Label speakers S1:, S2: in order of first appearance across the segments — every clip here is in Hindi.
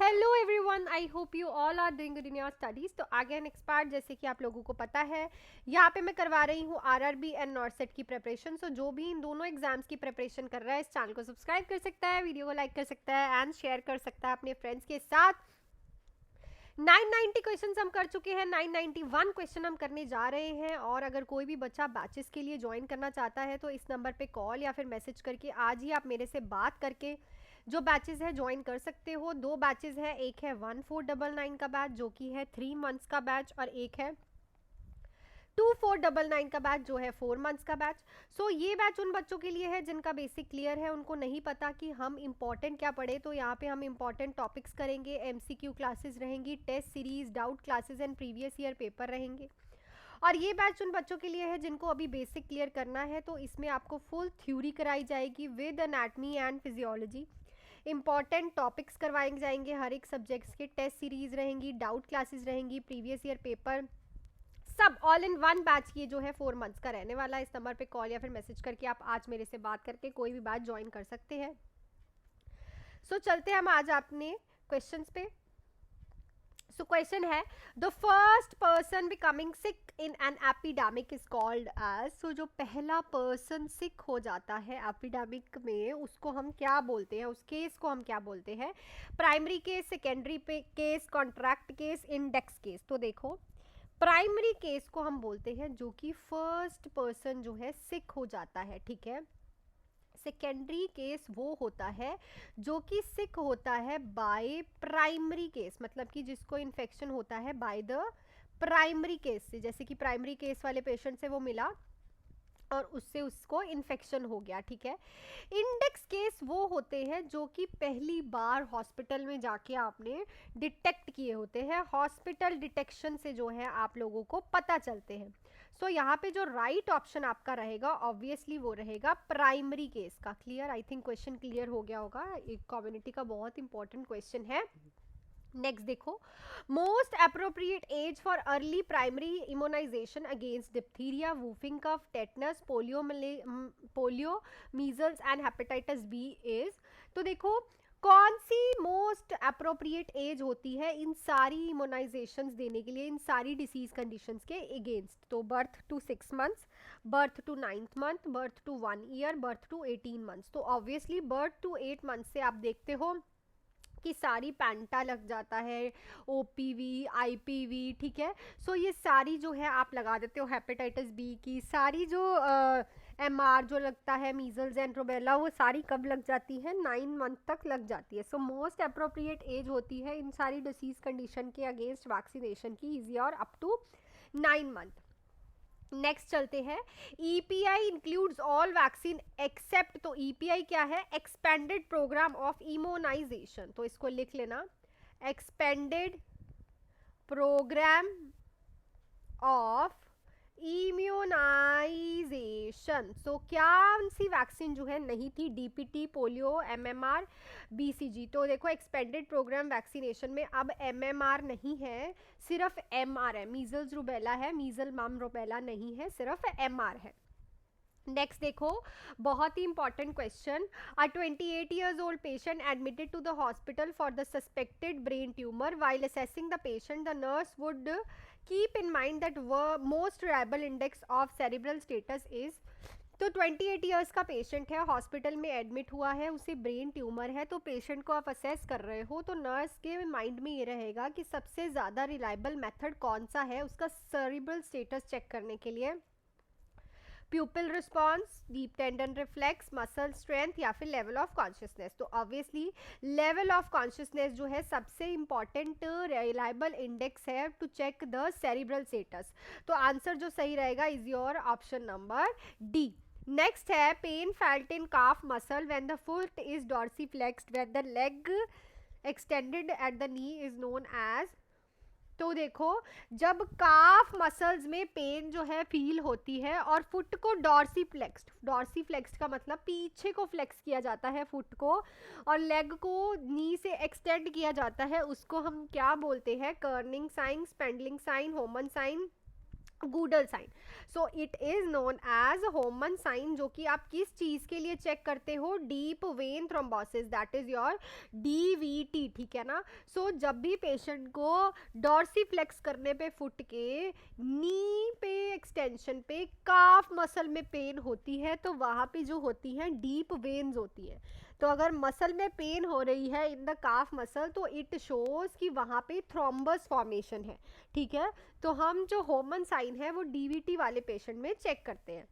S1: Hello everyone, I hope you all are doing good in your studies. तो आगे नेक्स्ट पार्ट, जैसे कि आप लोगों को पता है, यहाँ पे मैं करवा रही हूँ आरआरबी एंड नॉर्सेट की प्रिपरेशन। सो जो भी इन दोनों एग्जाम्स की प्रिपरेशन कर रहा है, इस चैनल को सब्सक्राइब कर सकता है, वीडियो को लाइक कर सकता है एंड शेयर कर सकता है अपने फ्रेंड्स के साथ। 990 क्वेश्चन हम कर चुके हैं, 991 क्वेश्चन हम करने जा रहे हैं। और अगर कोई भी बच्चा बैचेस के लिए ज्वाइन करना चाहता है तो इस नंबर पे कॉल या फिर मैसेज करके आज ही आप मेरे से बात करके जो बैचेस है ज्वाइन कर सकते हो। दो बैचेस है, एक है 1499 का बैच जो कि है 3 मंथ्स का बैच, और एक है 2499 का बैच जो है 4 मंथ्स का बैच। सो ये बैच उन बच्चों के लिए है जिनका बेसिक क्लियर है, उनको नहीं पता कि हम इंपॉर्टेंट क्या पढ़े। तो यहाँ पे हम इंपॉर्टेंट टॉपिक्स करेंगे, एमसीक्यू क्लासेस रहेंगी, test series, doubt classes and previous year paper रहेंगे। और ये बैच उन बच्चों के लिए है जिनको अभी बेसिक क्लियर करना है, तो इसमें आपको फुल थ्योरी कराई जाएगी with anatomy and physiology. Important topics करवाए जाएंगे हर एक सब्जेक्ट्स के, टेस्ट सीरीज रहेंगी, डाउट क्लासेस रहेंगी, प्रीवियस ईयर पेपर, सब ऑल इन वन बैच। ये जो है 4 मंथ्स का रहने वाला है। इस नंबर पे कॉल या फिर मैसेज करके आप आज मेरे से बात करके कोई भी बैच ज्वाइन कर सकते हैं। सो चलते हैं हम आज अपने क्वेश्चंस पे। सो क्वेश्चन है, the first person becoming sick in an epidemic is called as. So जो पहला पर्सन सिक हो जाता है एपिडेमिक में, उसको हम क्या बोलते हैं, उस केस को हम क्या बोलते हैं? Primary case, secondary case, contract case, index case. तो देखो, प्राइमरी केस को हम बोलते हैं जो कि फर्स्ट पर्सन जो है सिक हो जाता है, ठीक है। सेकेंडरी केस वो होता है जो कि सिक होता है बाय प्राइमरी केस, मतलब कि जिसको इन्फेक्शन होता है बाय द प्राइमरी केस से। जैसे कि प्राइमरी केस वाले पेशेंट से वो मिला और उससे उसको इन्फेक्शन हो गया, ठीक है। इंडेक्स केस वो होते हैं जो कि पहली बार हॉस्पिटल में जाके आपने डिटेक्ट किए होते हैं, हॉस्पिटल डिटेक्शन से जो है आप लोगों को पता चलते हैं। सो यहाँ पे जो राइट ऑप्शन आपका रहेगा ऑब्वियसली वो रहेगा प्राइमरी केस का। Clear? I think question clear हो गया होगा, एक कम्युनिटी का बहुत इंपॉर्टेंट क्वेश्चन है। नेक्स्ट देखो, most appropriate age for early primary immunization against diphtheria, whooping cough, tetanus, polio, measles and hepatitis B is. तो देखो, कौन सी मोस्ट अप्रोप्रिएट एज होती है इन सारी इम्यूनाइजेशंस देने के लिए, इन सारी डिसीज कंडीशंस के अगेंस्ट? तो birth to 6 months, birth to 9th month, birth to 1 year, birth to 18 months. तो ऑब्वियसली बर्थ टू 8 मंथ से आप देखते हो कि सारी पैंटा लग जाता है, ओपीवी, आईपीवी, ठीक है। सो ये सारी जो है आप लगा देते हो, हेपेटाइटिस बी की सारी जो एमआर जो लगता है, मीजल्स एंड रूबेला, वो सारी कब लग जाती है? 9 मंथ तक लग जाती है। सो मोस्ट अप्रोप्रिएट एज होती है इन सारी डिसीज कंडीशन के अगेंस्ट वैक्सीनेशन की is your up to 9 month. Next चलते हैं, EPI includes all vaccine except. तो ईपीआई क्या है? Expanded programme of immunization. तो इसको लिख लेना, expanded programme of immunization. So कौन सी वैक्सीन जो है नहीं थी? DPT, polio, MMR, BCG. तो देखो, एक्सपेंडेड प्रोग्राम वैक्सीनेशन में अब एमएमआर नहीं है, सिर्फ एमआर है। मीजल्स रूबेला है, मीजल मम रूबेला नहीं है, सिर्फ एमआर है। नेक्स्ट देखो, बहुत ही important question, a 28 years old patient admitted to the hospital for the suspected brain tumor. While assessing the patient, the nurse would keep in mind that most reliable index of cerebral status is। तो 28 years का पेशेंट है, हॉस्पिटल में एडमिट हुआ है, उसे ब्रेन ट्यूमर है। तो पेशेंट को आप असेस कर रहे हो, तो नर्स के माइंड में ये रहेगा कि सबसे ज़्यादा रिलायबल मेथड कौन सा है उसका सेरिब्रल स्टेटस चेक करने के लिए। Pupil response, deep tendon reflex, muscle strength, या फिर लेवल ऑफ कॉन्शियसनेस। तो ऑब्वियसली लेवल ऑफ कॉन्शियसनेस जो है सबसे इंपॉर्टेंट रिलायबल इंडेक्स है to check the cerebral status. तो आंसर जो सही रहेगा is your option number D. Next है, pain felt in calf muscle when the foot is dorsiflexed, when the leg extended at the knee is known as. तो देखो, जब काफ मसल्स में पेन जो है फील होती है और फुट को डॉर्सीफ्लेक्स्ड, डॉर्सीफ्लेक्स्ड का मतलब पीछे को फ्लेक्स किया जाता है फुट को, और लेग को नी से एक्सटेंड किया जाता है, उसको हम क्या बोलते हैं? Kernig sign, Spurling sign, Homan sign, Goodell sign. So it is known as Homan sign, जो कि आप किस चीज के लिए चेक करते हो, deep vein thrombosis, that is your DVT, ठीक है ना। सो जब भी पेशेंट को डॉर्सीफ्लेक्स करने पे फुट के नी पे एक्सटेंशन पे काफ मसल में पेन होती है, तो वहां पे जो होती है डीप वेन्स होती है। तो अगर मसल में पेन हो रही है इन द काफ मसल, तो इट शोज कि वहां पे थ्रोम्बस फॉर्मेशन है, ठीक है। तो हम जो होमन साइन है वो डीवीटी वाले पेशेंट में चेक करते हैं।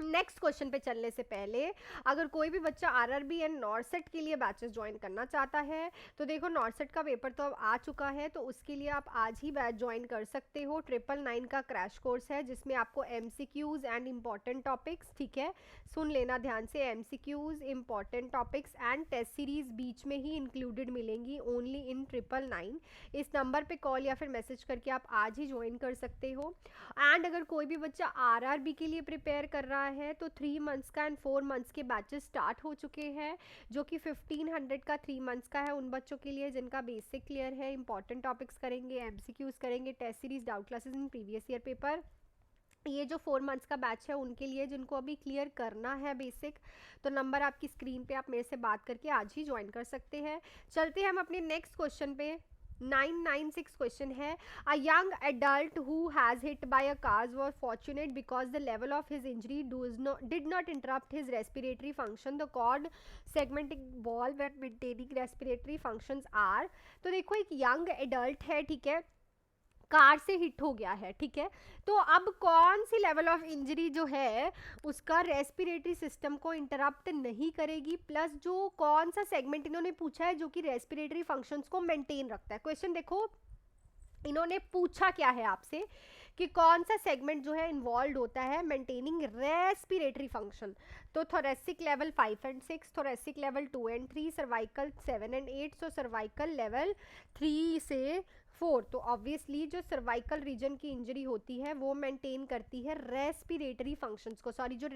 S1: नेक्स्ट क्वेश्चन पे चलने से पहले, अगर कोई भी बच्चा आरआरबी एंड नॉर्सेट के लिए बैचेस ज्वाइन करना चाहता है, तो देखो नॉर्सेट का पेपर तो अब आ चुका है, तो उसके लिए आप आज ही बैच ज्वाइन कर सकते हो। 999 का क्रैश कोर्स है जिसमें आपको एमसीक्यूज एंड इम्पॉर्टेंट टॉपिक्स, ठीक है, सुन लेना ध्यान से, MCQs, important topics and test series बीच में ही इंक्लूडेड मिलेंगी ओनली इन 999। इस नंबर पे कॉल या फिर मैसेज करके आप आज ही ज्वाइन कर सकते हो। एंड अगर कोई भी बच्चा आरआरबी के लिए प्रिपेयर कर रहा है, तो 3 मंथ्स का एंड 4 मंथ्स के बैचेस स्टार्ट हो चुके हैं, जो कि 1500 का 3 मंथ्स का है उन बच्चों के लिए जिनका बेसिक क्लियर है, इंपॉर्टेंट टॉपिक्स करेंगे, एमसीक्यूज करेंगे, test series, doubt classes in previous year paper. ये जो 4 मंथ्स का बैच है उनके लिए जिनको अभी क्लियर करना है बेसिक, तो नंबर आपकी स्क्रीन पे, आप मेरे से बात करके आज ही ज्वाइन कर सकते हैं। चलते हैं हम अपने नेक्स्ट क्वेश्चन पे। 996 क्वेश्चन है, a young adult who has hit by a car was fortunate because the level of his injury did not interrupt his respiratory function, the cord segmenting valve and maintaining respiratory functions are. तो देखो एक यंग एडल्ट है, ठीक है, कार से हिट हो गया है, ठीक है, तो अब कौन सी लेवल ऑफ इंजरी जो है उसका रेस्पिरेटरी सिस्टम को इंटरप्ट नहीं करेगी, प्लस जो कौन सा सेगमेंट इन्होंने पूछा है जो कि रेस्पिरेटरी फंक्शंस को मेंटेन रखता है। क्वेश्चन देखो इन्होंने पूछा क्या है आपसे कि कौन सा सेगमेंट जो है इन्वॉल्व होता है मेंटेनिंग रेस्पिरेटरी फंक्शन। तो thoracic level 5 and 6, thoracic level 2 and 3, cervical 7 and 8, so cervical level 3 से 4। तो ऑब्वियसली जो सर्वाइकल रीजन की इंजरी होती है वो मेंटेन करती है रेस्पिरेटरी फंक्शंस को, सॉरी जो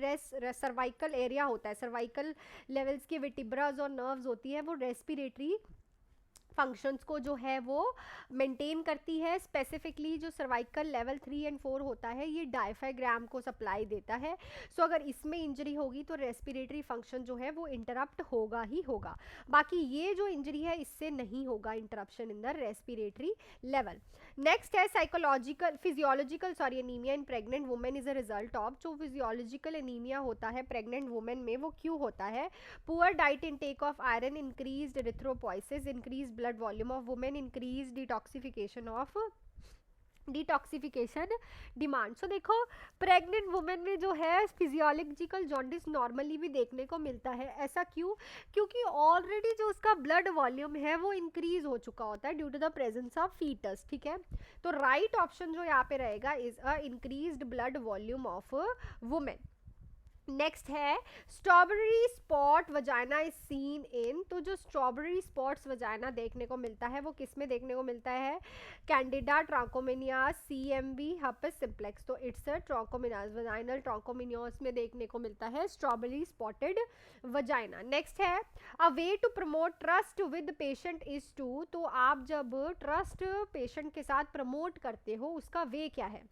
S1: सर्वाइकल एरिया होता है, सर्वाइकल लेवल्स की विटिब्रास और नर्व्स होती है वो रेस्पिरेटरी फंक्शंस को जो है वो मेंटेन करती है। स्पेसिफिकली जो सर्वाइकल लेवल 3 एंड 4 होता है ये डायफ्राम को सप्लाई देता है। सो अगर इसमें इंजरी होगी तो रेस्पिरेटरी फंक्शन जो है वो इंटरप्ट होगा ही होगा। बाकी ये जो इंजरी है इससे नहीं होगा interruption in the respiratory level. Next है psychological physiological sorry anaemia in pregnant women is a result of. जो फिजियोलॉजिकल एनीमिया होता है प्रेग्नेंट वुमेन में वो क्यों होता है? Poor diet intake of iron, increased erythropoiesis, increased blood volume of women, increase detoxification demand. So देखो प्रेग्नेंट वुमेन में जो है फिजियोलॉजिकल जॉन्डिस नॉर्मली भी देखने को मिलता है। ऐसा क्यों? क्योंकि ऑलरेडी जो उसका ब्लड वॉल्यूम है वो इंक्रीज हो चुका होता है due to the presence of foetus, ठीक है। तो राइट ऑप्शन जो यहाँ पे रहेगा is a increased blood volume of women. Next है strawberry spot vagina is seen in. तो जो स्ट्रॉबेरी स्पॉट्स वजाइना देखने को मिलता है वो किस में देखने को मिलता है? Candida, trichomoniasis, CMV, herpes simplex. तो it's a trichomoniasis, vaginal trichomoniasis में देखने को मिलता है स्ट्रॉबेरी स्पॉटेड वजाइना। नेक्स्ट है a way to promote trust with patient is to. तो आप जब ट्रस्ट पेशेंट के साथ प्रमोट करते हो उसका वे क्या है?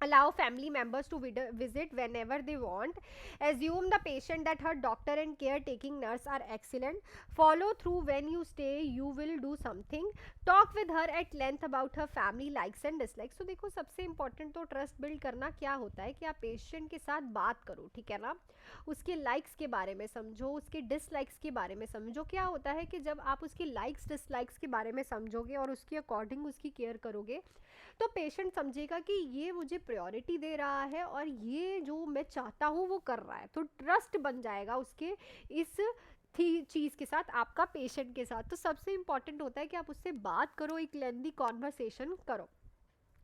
S1: Allow family members to visit whenever they want. Assume the patient that her doctor and caretaking nurse are excellent. Follow through when you stay, you will do something. Talk with her at length about her family likes and dislikes. So देखो सबसे important तो ट्रस्ट बिल्ड करना क्या होता है कि आप पेशेंट के साथ बात करो, ठीक है ना, उसके लाइक्स के बारे में समझो, उसके डिसलाइक्स के बारे में समझो। क्या होता है कि जब आप उसकी लाइक्स डिसलाइक्स के बारे में समझोगे और उसके अकॉर्डिंग उसकी केयर करोगे तो पेशेंट समझेगा कि ये मुझे प्रायोरिटी दे रहा है और ये जो मैं चाहता हूँ वो कर रहा है। तो ट्रस्ट बन जाएगा उसके इस चीज़ के साथ, आपका पेशेंट के साथ। तो सबसे इंपॉर्टेंट होता है कि आप उससे बात करो, एक लेंदी कॉन्वर्सेशन करो।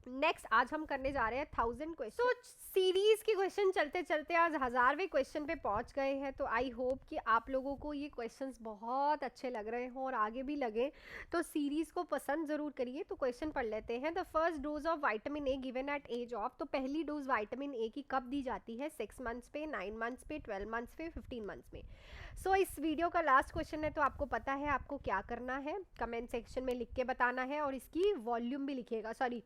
S1: नेक्स्ट आज हम करने जा रहे हैं 1000 क्वेश्चन। तो सीरीज के क्वेश्चन चलते चलते आज 1000वें क्वेश्चन पे पहुंच गए हैं। तो आई होप कि आप लोगों को ये क्वेश्चंस बहुत अच्छे लग रहे हों और आगे भी लगे, तो सीरीज को पसंद जरूर करिए। तो क्वेश्चन पढ़ लेते हैं। The first dose of vitamin A given at age of. तो पहली डोज विटामिन ए की कब दी जाती है? 6 मंथ्स पे, 9 मंथ्स पे, 12 मंथ्स पे, 15 मंथ्स में। सो इस वीडियो का लास्ट क्वेश्चन है, तो आपको पता है आपको क्या करना है, कमेंट सेक्शन में लिख के बताना है और इसकी वॉल्यूम भी लिखिएगा, सॉरी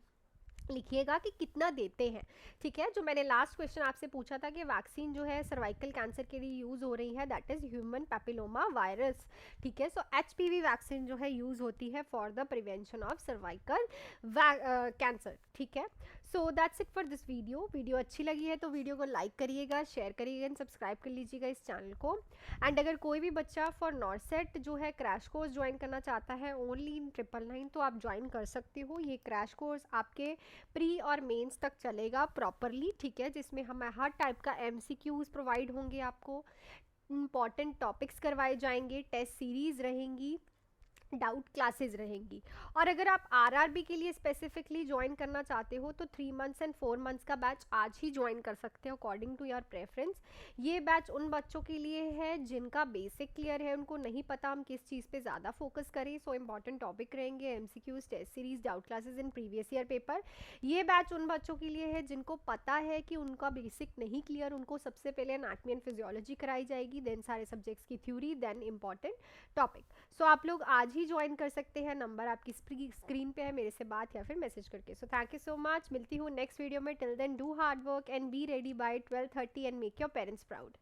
S1: लिखिएगा कि कितना देते हैं, ठीक है। जो मैंने लास्ट क्वेश्चन आपसे पूछा था कि वैक्सीन जो है सर्वाइकल कैंसर के लिए यूज़ हो रही है, that is human papilloma virus, ठीक है। सो एचपीवी वैक्सीन जो है यूज़ होती है for the prevention of cervical cancer, ठीक है। So that's it for this video अच्छी लगी है तो वीडियो को लाइक करिएगा, शेयर करिएगा एंड सब्सक्राइब कर लीजिएगा इस चैनल को। एंड अगर कोई भी बच्चा फॉर नॉर्सेट जो है क्रैश कोर्स ज्वाइन करना चाहता है ओनली इन 999 तो आप ज्वाइन कर सकते हो। ये क्रैश कोर्स आपके प्री और मेंस तक चलेगा प्रॉपरली, ठीक है, जिसमें हम हर टाइप का एमसीक्यूज प्रोवाइड होंगे, आपको इंपॉर्टेंट टॉपिक्स करवाए जाएंगे, टेस्ट सीरीज रहेंगी, डाउट क्लासेस रहेंगी। और अगर आप आरआरबी के लिए स्पेसिफिकली ज्वाइन करना चाहते हो तो 3 मंथ्स एंड 4 मंथ्स का बैच आज ही ज्वाइन कर सकते हो अकॉर्डिंग टू योर प्रेफरेंस। ये बैच उन बच्चों के लिए है जिनका बेसिक क्लियर है, उनको नहीं पता हम किस चीज़ पे ज़्यादा फोकस करें। सो इंपॉर्टेंट टॉपिक रहेंगे, MCQs, test series, doubt classes in previous year paper. ये बैच उन बच्चों के लिए है जिनको पता है कि उनका बेसिक नहीं क्लियर, उनको सबसे पहले एनाटॉमी एंड फिजियोलॉजी कराई जाएगी, देन सारे सब्जेक्ट्स की थ्योरी, देन इंपॉर्टेंट टॉपिक। सो आप लोग आज ही ज्वाइन कर सकते हैं, नंबर आपकी स्क्रीन पे है, मेरे से बात या फिर मैसेज करके। So thank you so much, मिलती हूँ नेक्स्ट वीडियो में। Till then do hard work and be ready by 12:30 and make your parents proud.